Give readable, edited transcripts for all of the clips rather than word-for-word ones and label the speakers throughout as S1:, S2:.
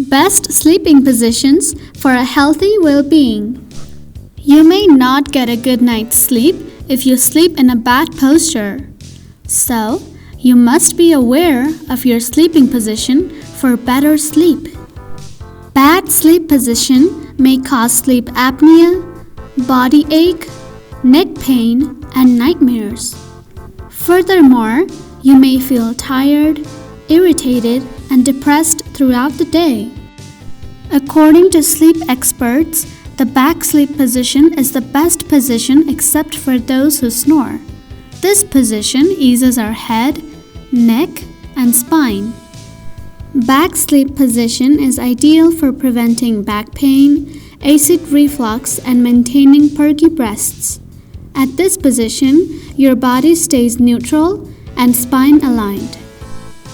S1: Best sleeping positions for a healthy well-being. You may not get a good night's sleep if you sleep in a bad posture. So, you must be aware of your sleeping position for better sleep. Bad sleep position may cause sleep apnea, body ache, neck pain, and nightmares. Furthermore, you may feel tired, irritated, and depressed throughout the day. According to sleep experts, the back sleep position is the best position except for those who snore. This position eases our head, neck, and spine. Back sleep position is ideal for preventing back pain, acid reflux, and maintaining perky breasts. At this position, your body stays neutral and spine aligned.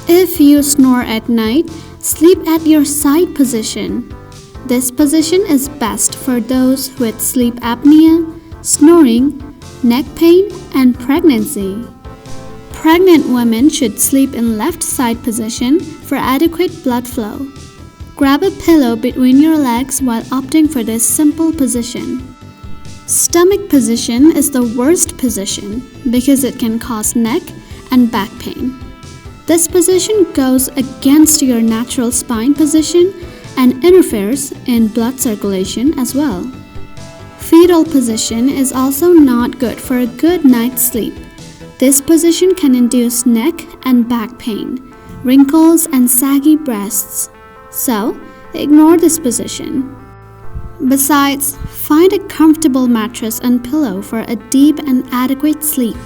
S1: If you snore at night, sleep at your side position. This position is best for those with sleep apnea, snoring, neck pain, and pregnancy. Pregnant women should sleep in left side position for adequate blood flow. Grab a pillow between your legs while opting for this simple position. Stomach position is the worst position because it can cause neck and back pain. This position goes against your natural spine position and interferes in blood circulation as well. Fetal position is also not good for a good night's sleep. This position can induce neck and back pain, wrinkles, and saggy breasts. So, ignore this position. Besides, find a comfortable mattress and pillow for a deep and adequate sleep.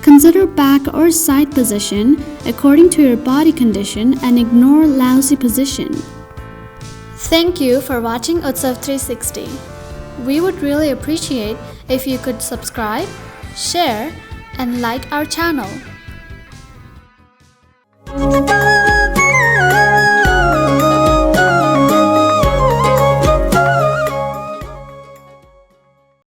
S1: Consider back or side position according to your body condition and ignore lousy position. Thank you for watching Utsav 360. We would really appreciate if you could subscribe, share, and like our channel.